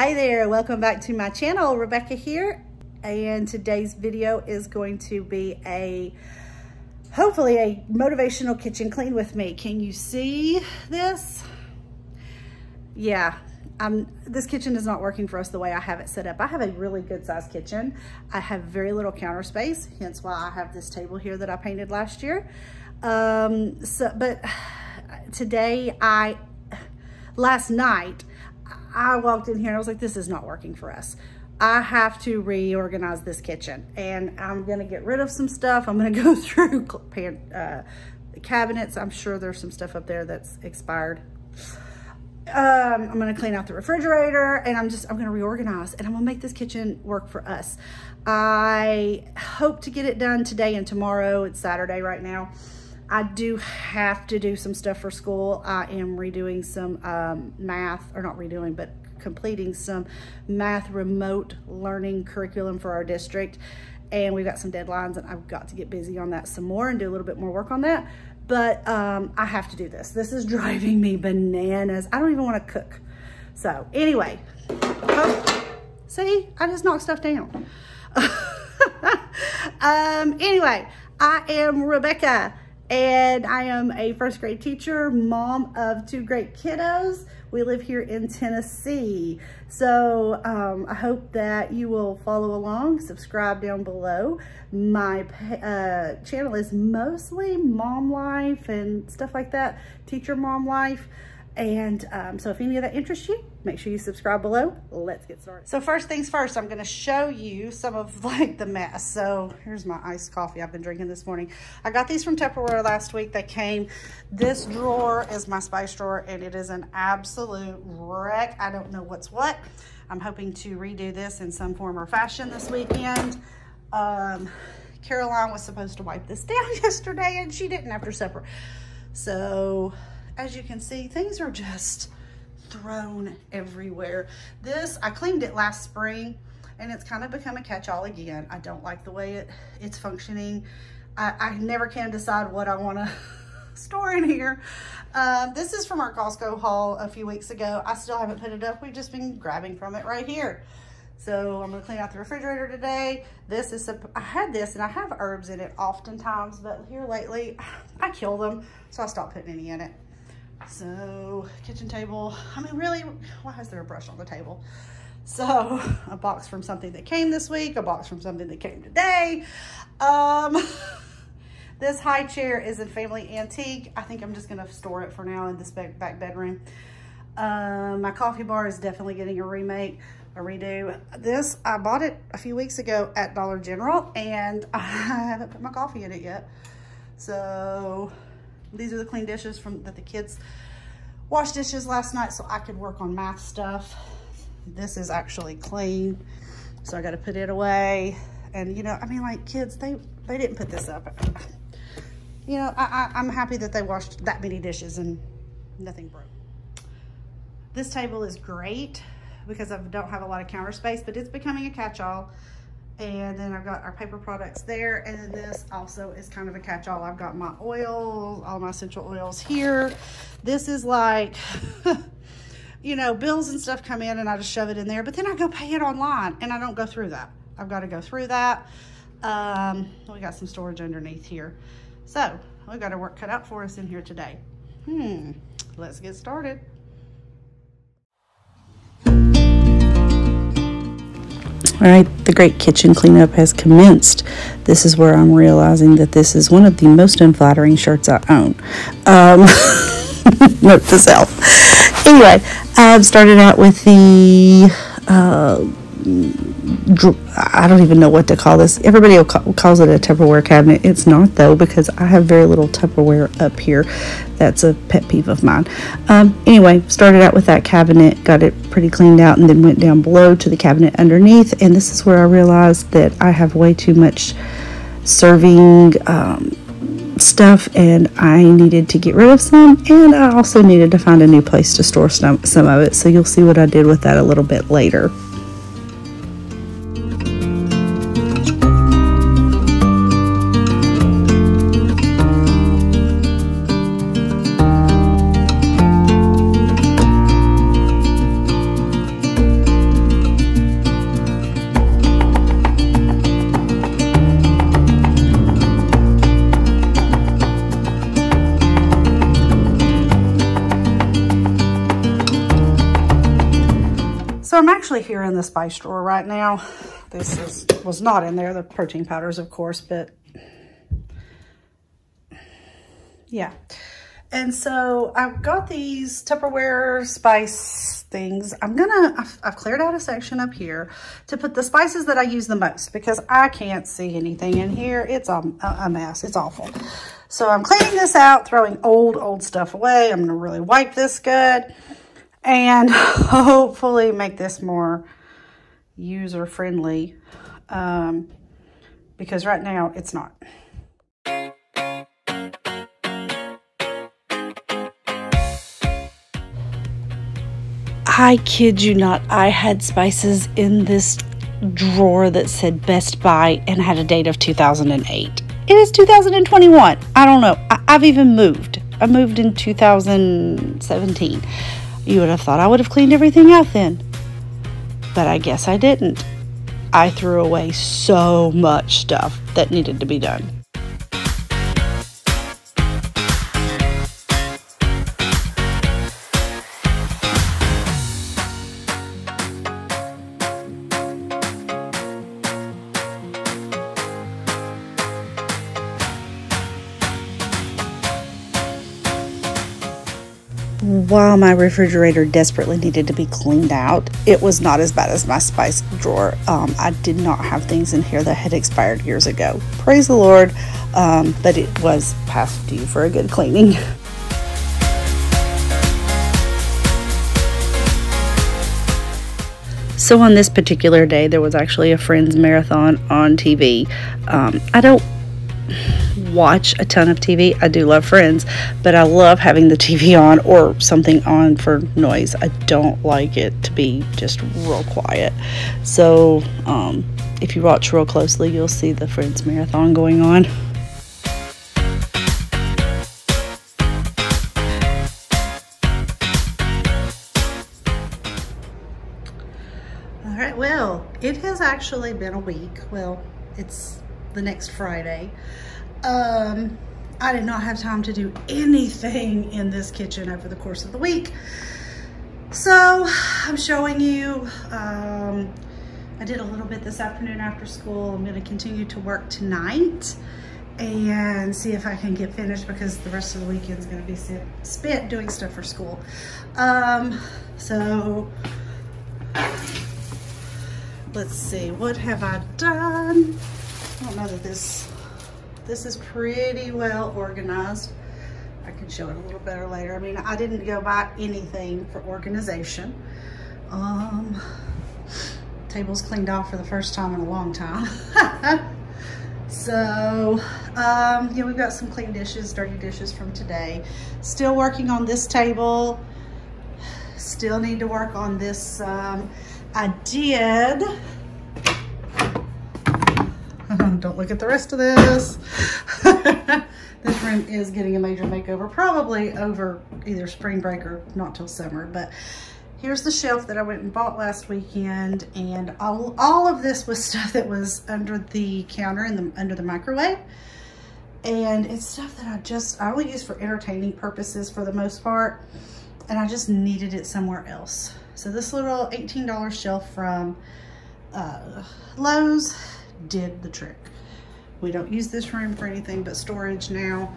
Hi there, welcome back to my channel. Rebecca here, and today's video is going to be hopefully a motivational kitchen clean with me. Can you see this? Yeah, this kitchen is not working for us the way I have it set up. I have a really good sized kitchen. I have very little counter space, hence why I have this table here that I painted last year. But today, last night, I walked in here and I was like, this is not working for us. I have to reorganize this kitchen, and I'm gonna get rid of some stuff. I'm gonna go through the cabinets. I'm sure there's some stuff up there that's expired. I'm gonna clean out the refrigerator, and I'm gonna reorganize, and I'm gonna make this kitchen work for us. I hope to get it done today and tomorrow. It's Saturday right now. I do have to do some stuff for school. I am redoing some math, or not redoing, but completing some math remote learning curriculum for our district. And we've got some deadlines, and I've got to get busy on that some more and do a little bit more work on that. But I have to do this. This is driving me bananas. I don't even want to cook. So anyway, see, I just knocked stuff down. Anyway, I am Rebecca, and I am a first grade teacher, mom of 2 great kiddos. We live here in Tennessee. So I hope that you will follow along, subscribe down below. My channel is mostly mom life and stuff like that, teacher mom life. And so if any of that interests you, make sure you subscribe below. Let's get started. So first things first, I'm gonna show you some of the mess. So here's my iced coffee I've been drinking this morning. I got these from Tupperware last week. They came. This drawer is my spice drawer, and it is an absolute wreck. I don't know what's what. I'm hoping to redo this in some form or fashion this weekend. Caroline was supposed to wipe this down yesterday, and she didn't after supper. So as you can see, things are just thrown everywhere. I cleaned it last spring, and it's kind of become a catch-all again. I don't like the way it's functioning. I never can decide what I want to store in here. This is from our Costco haul a few weeks ago. I still haven't put it up. We've just been grabbing from it right here. So I'm gonna clean out the refrigerator today. I had this, and I have herbs in it oftentimes, but here lately, I kill them, so I stopped putting any in it. So kitchen table, I mean, really, why is there a brush on the table? So a box from something that came this week, a box from something that came today. This high chair is a family antique. I think I'm just gonna store it for now in this back bedroom. My coffee bar is definitely getting a redo. This, I bought it a few weeks ago at Dollar General, and I haven't put my coffee in it yet. So these are the clean dishes that the kids washed dishes last night so I could work on math stuff. This is actually clean, so I got to put it away. And you know, I mean, like, kids, they didn't put this up. You know, I'm happy that they washed that many dishes and nothing broke. This table is great because I don't have a lot of counter space, but it's becoming a catch-all. And then I've got our paper products there. And then this also is kind of a catch-all. I've got my oil, all my essential oils here. This is like, you know, bills and stuff come in, and I just shove it in there, but then I go pay it online, and I don't go through that. I've got to go through that. We got some storage underneath here. So we've got our work cut out for us in here today. Let's get started. All right, the great kitchen cleanup has commenced. This is where I'm realizing that this is one of the most unflattering shirts I own. Note to self. Anyway, I've started out with the, I don't even know what to call this. Everybody calls it a Tupperware cabinet. It's not, though, because I have very little Tupperware up here. That's a pet peeve of mine. Anyway, started out with that cabinet, got it pretty cleaned out, and then went down below to the cabinet underneath. And this is where I realized that I have way too much serving stuff, and I needed to get rid of some, and I also needed to find a new place to store some of it. So you'll see what I did with that a little bit later. So I'm actually here in the spice drawer right now. Was not in there, the protein powders, of course, but yeah. And so I've got these Tupperware spice things. I've cleared out a section up here to put the spices that I use the most because I can't see anything in here. It's a mess. It's awful. So I'm cleaning this out, throwing old stuff away. I'm going to really wipe this good and hopefully make this more user friendly because right now it's not. I kid you not, I had spices in this drawer that said Best Buy and had a date of 2008. It is 2021. I don't know. I've even moved. I moved in 2017. You would have thought I would have cleaned everything out then. But I guess I didn't. I threw away so much stuff that needed to be done. While my refrigerator desperately needed to be cleaned out, it was not as bad as my spice drawer. I did not have things in here that had expired years ago. Praise the Lord, but it was past due for a good cleaning. So on this particular day, there was actually a Friends marathon on TV. I don't watch a ton of TV. I do love Friends, but I love having the TV on or something on for noise. I don't like it to be just real quiet. So if you watch real closely, you'll see the Friends marathon going on. All right, well, it has actually been a week. Well, it's the next Friday. I did not have time to do anything in this kitchen over the course of the week. So I'm showing you, I did a little bit this afternoon after school. I'm going to continue to work tonight and see if I can get finished because the rest of the weekend is going to be spent doing stuff for school. So let's see, what have I done? I don't know that this is pretty well organized. I can show it a little better later. I mean, I didn't go buy anything for organization. Table's cleaned off for the first time in a long time. So, yeah, we've got some clean dishes, dirty dishes from today. Still working on this table. Still need to work on this. I did. Don't look at the rest of this. This room is getting a major makeover, probably over either spring break or not till summer. But here's the shelf that I went and bought last weekend, and all of this was stuff that was under the counter and under the microwave. And it's stuff that I only use for entertaining purposes for the most part, and I just needed it somewhere else. So this little $18 shelf from Lowe's did the trick. We don't use this room for anything but storage now.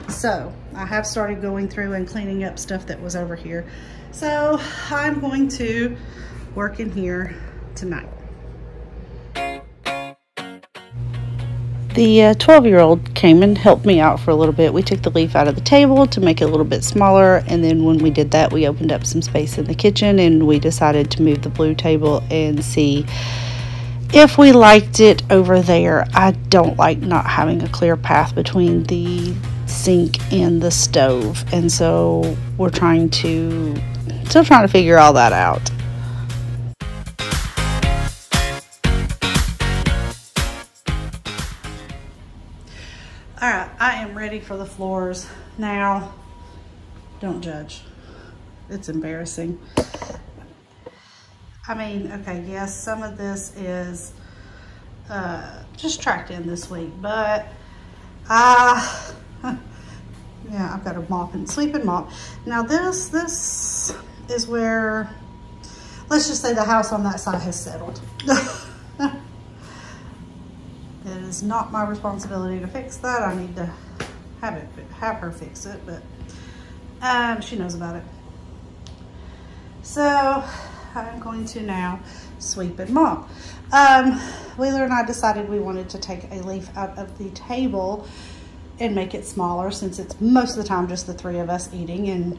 So I have started going through and cleaning up stuff that was over here. So I'm going to work in here tonight. The 12-year-old came and helped me out for a little bit. We took the leaf out of the table to make it a little bit smaller, and then when we did that, we opened up some space in the kitchen, and we decided to move the blue table and see if we liked it over there. I don't like not having a clear path between the sink and the stove, and so we're still trying to figure all that out. All right, I am ready for the floors. Now, don't judge. It's embarrassing. I mean, okay, yes, some of this is just tracked in this week, but yeah, I've got a mop and sweep and mop. Now this is where, let's just say the house on that side has settled. It is not my responsibility to fix that. I need to have her fix it, but she knows about it. So I'm going to now sweep and mop. Wheeler and I decided we wanted to take a leaf out of the table and make it smaller, since it's most of the time just the three of us eating, and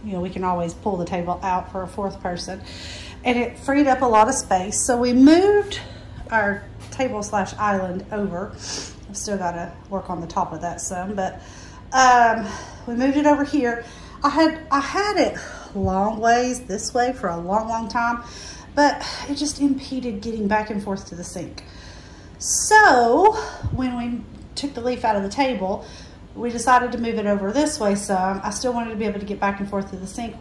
you know, we can always pull the table out for a fourth person. And it freed up a lot of space. So we moved our table / island over. I've still got to work on the top of that some, but we moved it over here. I had it long ways this way for a long time, but it just impeded getting back and forth to the sink. So when we took the leaf out of the table, we decided to move it over this way some. I still wanted to be able to get back and forth to the sink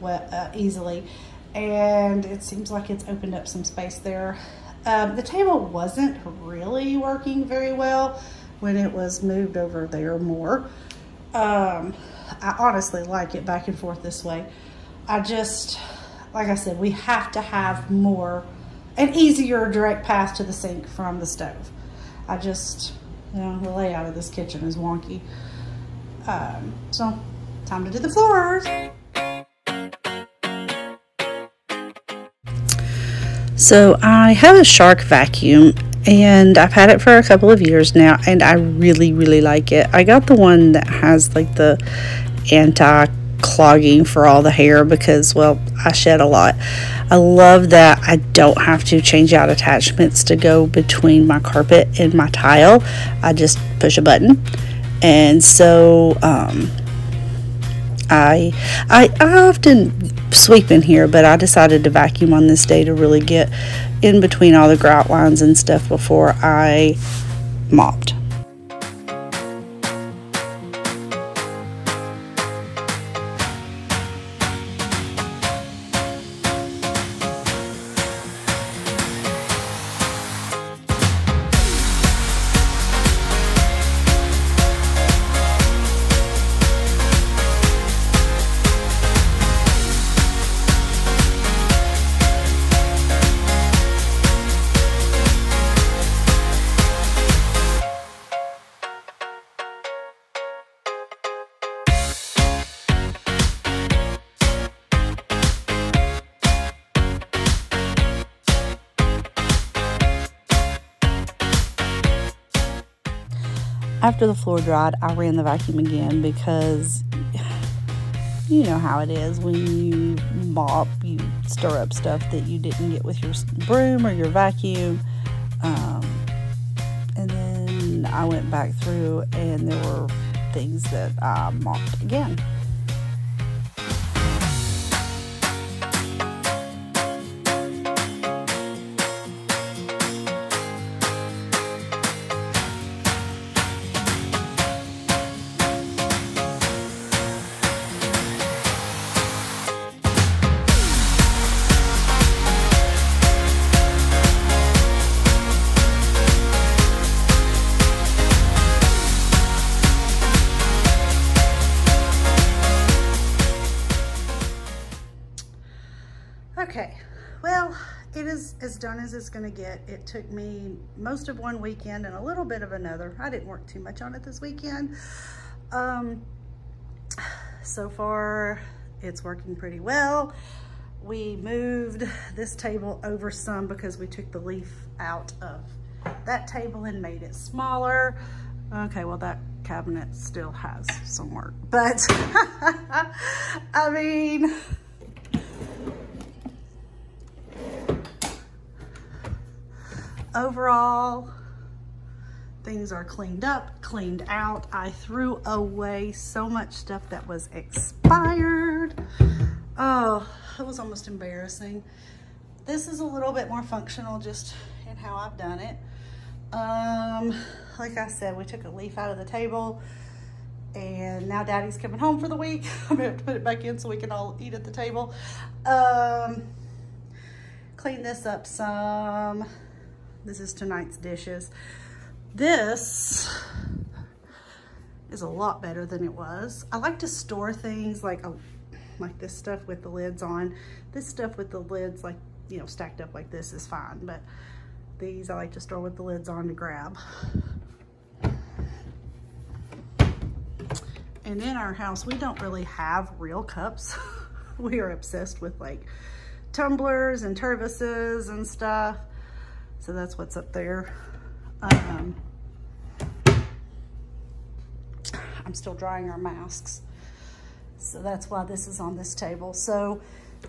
easily, and it seems like it's opened up some space there. The table wasn't really working very well when it was moved over there more. I honestly like it back and forth this way. I just, like I said, we have to have an easier direct path to the sink from the stove. I just, you know, the layout of this kitchen is wonky. So time to do the floors. So I have a Shark vacuum, and I've had it for a couple of years now, and I really like it. I got the one that has like the anti-clogging for all the hair because, well, I shed a lot. I love that I don't have to change out attachments to go between my carpet and my tile. I just push a button. And so I often sweep in here, but I decided to vacuum on this day to really get in between all the grout lines and stuff before I mopped. After the floor dried, I ran the vacuum again because you know how it is when you mop, you stir up stuff that you didn't get with your broom or your vacuum. And then I went back through and there were things that I mopped again. Okay, well, it is as done as it's gonna get. It took me most of one weekend and a little bit of another. I didn't work too much on it this weekend. So far, it's working pretty well. We moved this table over some because we took the leaf out of that table and made it smaller. Okay, well, that cabinet still has some work, but I mean, overall, things are cleaned up, cleaned out. I threw away so much stuff that was expired. Oh, it was almost embarrassing. This is a little bit more functional just in how I've done it. Like I said, we took a leaf out of the table and now Daddy's coming home for the week. I'm gonna have to put it back in so we can all eat at the table. Clean this up some. This is tonight's dishes. This is a lot better than it was. I like to store things like like this stuff with the lids on. This stuff with the lids, like, you know, stacked up like this is fine, but these I like to store with the lids on to grab. And in our house, we don't really have real cups. We are obsessed with like tumblers and turvises and stuff. So that's what's up there. I'm still drying our masks. So that's why this is on this table. So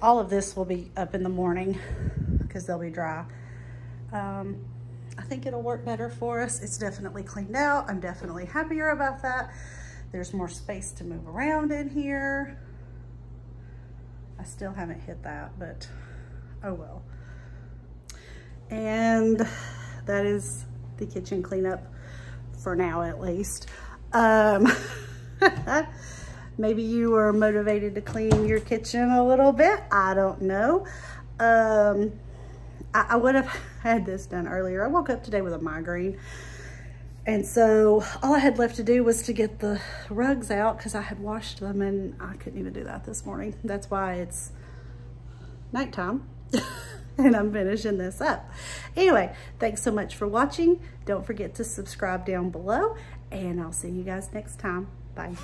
all of this will be up in the morning because they'll be dry. I think it'll work better for us. It's definitely cleaned out. I'm definitely happier about that. There's more space to move around in here. I still haven't hit that, but oh well. And that is the kitchen cleanup for now, at least. Maybe you were motivated to clean your kitchen a little bit. I don't know. I would have had this done earlier. I woke up today with a migraine. And so all I had left to do was to get the rugs out because I had washed them and I couldn't even do that this morning. That's why it's nighttime and I'm finishing this up. Anyway, thanks so much for watching. Don't forget to subscribe down below and I'll see you guys next time. Bye.